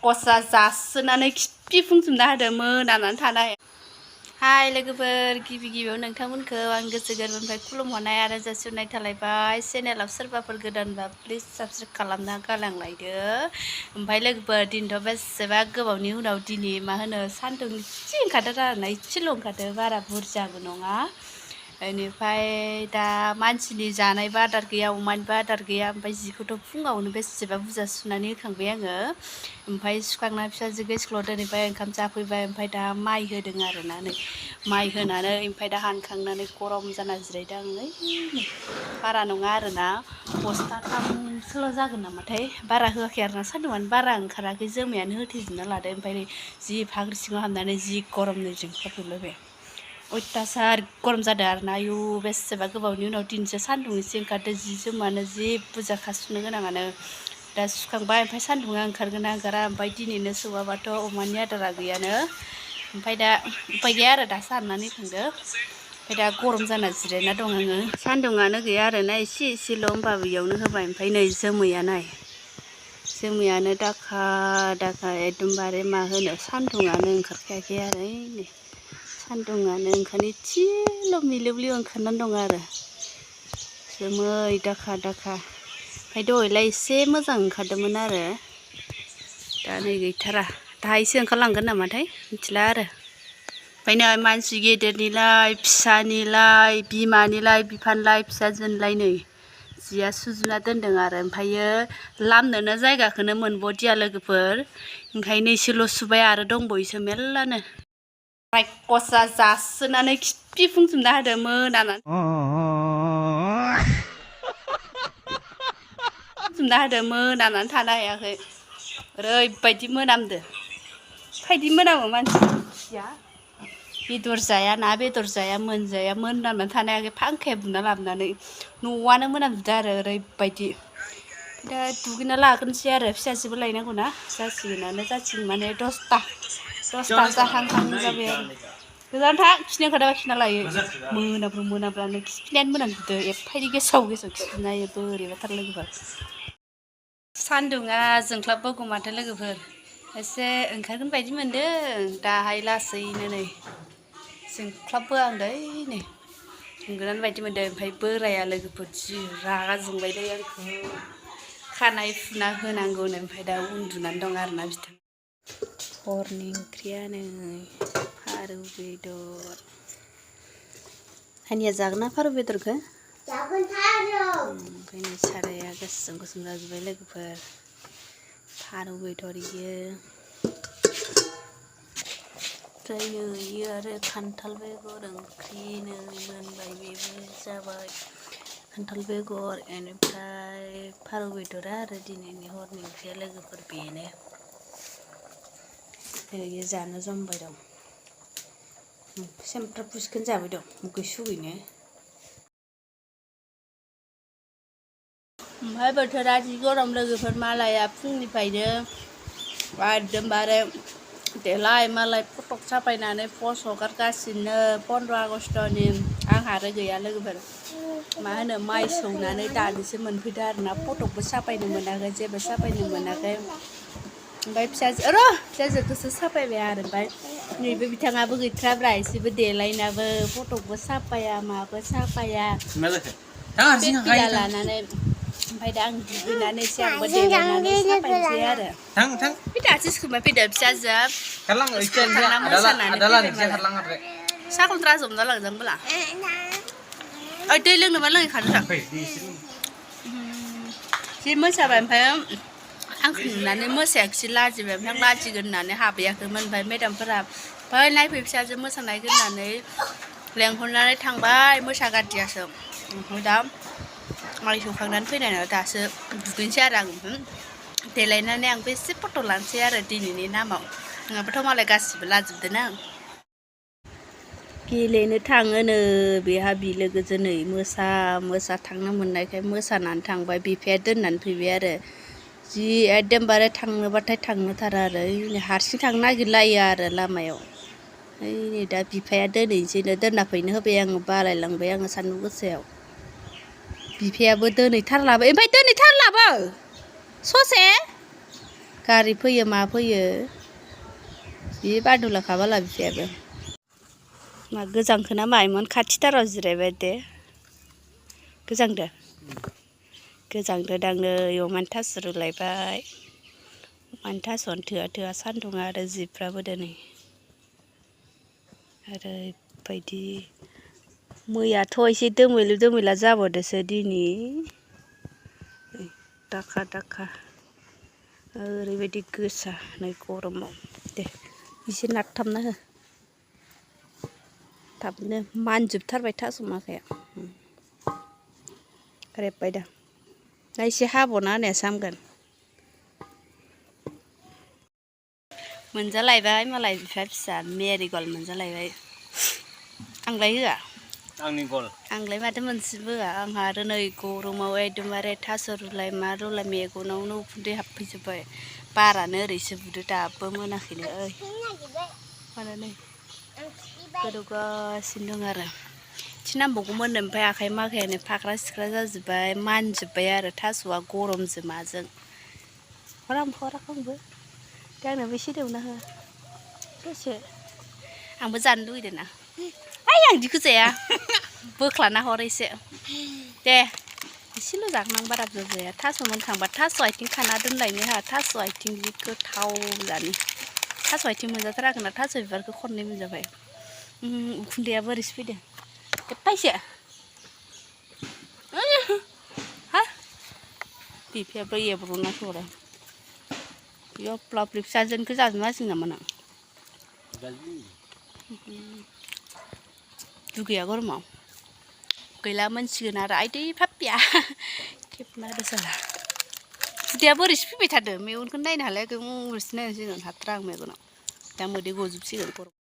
कसा जासोनानै खिफिफुंजोबना होदों मोनानानै थानाय। हाय लोगोफोर, गिबियाव नोंथांमोनखौ आं गोसो गोरबोनिफ्राय खुलुमहरनाय आरो जासिहरनाय थालायबाय। चेनेलाव सोरबाफोर गोदानबा प्लिज साबस्क्राइब खालामना गालांलायदो। ओमफ्राय लोगोफोर, दिनैथ' बेसेबा गोबावनि उनाव दिनै मा होनो सान्दुं एसे ओंखारदों आरोना, एसेल' ओंखारदों, बारा बुरजाबो नङा। बेनिफ्राय दा मानसिनि जानोबो आदार गैया, अमानिबो आदार गैया। ओमफ्राय जिखौथ' फुङावनो बेसेबा बुरजा सुनानै होखांबाय आङो। ओमफ्राय सुखांना फिसाजोखौ स्कुलाव दोनहैबाय, ओंखाम जाफैबाय। ओमफ्राय दा माइ होदों आरोना, नै माइ होनानै ओमफ्राय दा हानखांनानै गरम जाना जिरायदों आं। नै बारा नङा आरोना, बस्थाथामसोल' जागोन नामाथाय, बारा होआखै आरोना, सान्दुंआनो बारा ओंखाराखै, जोमैयानो होथेजोबना लादो। ओमफ्राय जि फाख्रि सिङाव हाबनानै जि गरम नै जोंख्लाबजोबलायबाय, अयथासार गरम जादों आरोना। आयु बेसेबा गोबावनि उनाव दिनैसो सान्दुं एसे ओंखारदों, जि जोमानो जि बुरजाखा सुनो गोनाङानो। दा सुखांबाय, ओमफ्राय सान्दुङा ओंखारगोन ना ओंखारा, ओमफ्राय दिनैनो सौवाबाथ' अमानि आदारा गैयानो। ओमफ्राय दा उपाय गैया आरो, दा सारनानै थांदो। ओमफ्राय दा गरम जाना जिरायना दं आङो, सान्दुङानो गैया आरोना, एसेल' होमबाबो बेयावनो होबाय। ओमफ्राय नै जोमैया नाय, जोमैयानो दाखा दाखा एकदमबारे मा होनो, सान्दुङानो ओंखारखायाखै आरो। नै सान्दुङानो ओंखारनो एसेल' मिलौलिउ ओंखारनानै दं आरो, जोमै दाखा दाखा। ओमफ्राय दहायलाय एसे मोजां ओंखारदोंमोन आरो, दा नै गैथारा, दाहायसो ओंखारलांगोन नामाथाय मिथिला आरो। ओमफ्राय नै मानसि गेदेरनिलाय, फिसानिलाय, बिमानिलाय, बिफानिलाय, फिसाजोनिलाय नै जिया सुजुना दोनदों आरो। ओमफ्रायो लामनोनो जायगाखौनो मोनबोदिया लोगोफोर, ओंखायनो एसेल' सुबाय, आरो दंबावोसो मेल्लानो। कसा जासोनानै खिफिफुंजोबना होदों मोनानानै जोबना होदों, मोनानानै थानो हायाखै, ओरैबायदि मोनामदो। बायदि मोनामो मानसिया, बेदर जाया, ना बेदर जाया, मोनजाया, मोनामनानै थानो हायाखै। फांखाया बुना लाबोनानै न'आनो मोनामजोबदों आरो ओरैबायदि। दा दुगैना लाग्रोनोसै आरो, फिसाजोबो लायनांगौ ना, जासिगोन माने 10ता जाहांहां जाबाय आरो। गोजान थां, खिनो ओंखारदोंबा खिना लायो। मोनाब्लानो खिफिनायानो मोनामजोबदों, एफायदि गेसाव खिफिना होयो, बोरैबाथार लोगोफोर। सान्दुङा जोंख्लाबबोगौ माथो लोगोफोर, एसे ओंखारगोन बायदि मोनदों, दाहाय लासैनो नै जोंख्लाबबोहांदों, नै थांगोनानो बायदि मोनदों। ओमफ्राय बोराया लोगोफोर जि रागा जोंबायलै आंखौ, खानाय फुना होनांगौनो। ओमफ्राय दा उन्दुनानै दं आरोना बिथां। हरनि ओंख्रिया नै फारौ बेदर। हानिया जागोन ना फारौ बेदरखौ? जागोन फारौ। ओमफ्राय नै साराया गोसोम गोसोम जाजोब्बाय लोगोफोर, फारौ बेदर इयो। ओमफ्राय नै इयो आरो खान्थाल बेगर ओंख्रि, नै मोनबाय बेबो जाबाय। खान्थाल बेगर बेनिफ्राय फारौ बेदरा आरो दिनैनि हरनि ओंख्रिया लोगोफोर बेनो। इयो जानो जमबाय दं, सेमफ्राब पुसखौनो जाबाय दं, मुगै सुगैनो। ओमफ्राय बोथोरा जि गरम लोगोफोर, मालाया फुंनिफ्रायनो एकदमबारे देलाय मालाय फटक साफायनानै पस्ट हगारगासिनो 15 आगस्ट'नि। आंहा आरो गैया लोगोफोर, मा होनो माइ सौनानै दानिसो मोनफैदो आरोना, फटकबो साफायनो मोनाखै, जेबो साफायनो मोनाखै। ओमफ्राय फिसाजोखौसो साफायबाय आरो। ओमफ्राय नैबे बिथाङाबो गैथ्राब्रा, एसेबो देलायनाबो, फटकबो साफाया, माबो साफाया, पिला लानानै। ओमफ्राय दा आं दुगैनानै एसे आंबो देलायनानै साफायनोसै आरो। बे दासो स्कुलनिफ्राय फैदो फिसाजोआ, स्कुलाव थांना मोसानानै फैबाय मालाय। साखुन्त्रा आजावना लांजां बोला, ओइ दै लोंनोबा लोंहैखादो थां। जि मोसाबाय, ओमफ्राय आंखौ नुनानै मोसायाखिसै, लाजिबाय। ओमफ्राय आं लाजिगोन होननानै हाबहैयाखैमोन। ओमफ्राय मेदामफोरा फै नायफै फिसाजो मोसानाय होननानै लेंहरनानै थांबाय मोसागारदियासो। ओमफ्राय दा माइ सौखांनानै फैनानै दासो दुगैनोसै आरो आं। देलायनानै आंबो एसे फट' लानोसै आरो दिनैनि नामाव, नङाबाथ' मालाय गासिबो लाजोबदों ना। गेलेनो थाङोनो बेहा बिलोगोजों, नै मोसा थांनो मोननायखाय मोसानानै थांबाय, बिफाया दोननानै फैबाय आरो। जि एकदमबारे थांनोबाथाय थांनोथारा आरो, हारसिं थांनो नागिरलायो आरो लामायाव। ओइ नै दा बिफाया दोनहैनोसैनो, दोनना फैनो होबाय आङो, बालायलांबाय आङो सान्दुं गोसायाव। बिफायाबो दोनहैथारलाबो, ओमफ्राय दोनहैथारलाबो ससे गारि फैयो मा फैयो जि बादुलाखाबाला बिफायाबो मा गोजांखो ना मायोमोन खाथिथाराव जिरायबाय दे गोजांदो गोजांदो दांनो इयाव थास रुलायबाय मानो थास'आनो थोआ थोआ सान्दुङा आरो जिफ्राबो दिनै आरो बायदि मैयाथ' एसे दोमैलु दोमैला जाबावदोसो दिनै दाखा दाखा ओरैबायदि गोसा नै गरमाव दे एसे नारथाबना हो थाबनो मानजोबथारबाय थास' माखाया रेबबाय दा दा एसे हाबावना होनायासो हामगोन मोनजालायबाय मालाय बिफा फिसा मेरिगल्ड मोनजालायबाय आंलाय होआ आंनि गल आंलाय माथो मोनसेबो होआ आंहा आरो नै गरमाव एकदमबारे थास' रुलाय मा रुलाय मेगनावनो उखुन्दै हाबफैजोब्बाय बारानो ओरैसो बुदो दाबो मोनाखैनो ओइ माने नै गोदौगासिनो दं आरो एसे नांबावगौमोन ओमफ्राय आखाइ माखायानो फाख्रा सिख्रा जाजोब्बाय मानजोब्बाय आरो थास'आ गरमजों माजों आंबो दे आंनोबो एसे दौना हो दसे आंबो जानो लुगैदों ना आइ आं बिदिखौ जाया बोख्लाना हर एसे दे एसेल' जागोन आं बारा बुरजा जाया थास' मोनखांबा थास' आथिं खाना दोनलायनो हा थास' आथिं जि गोथाव जानो थास' आथिं मोनजाथाराखैना थास' बिबारखौ खननै मोनजाबाय उखुन्दैया बोरैसो फैदों पाइसे हा बिफायाबो एब्र'ना हरो बेयाव प्लाबलिक फिसाजोनखौ जाजोबनांसिगोन नामा नों दुगैया गरमाव गैला मोनसिगोन आरो आइदै पाप्पिया खेबना होदो साला खुदैया बोरैसो फैबाय थादों मेगनखौनो नायनो हालायाखै ओरैसो नायनोसिगोन हाथारा आं मेगनाव दा मोदै गजोबसिगोन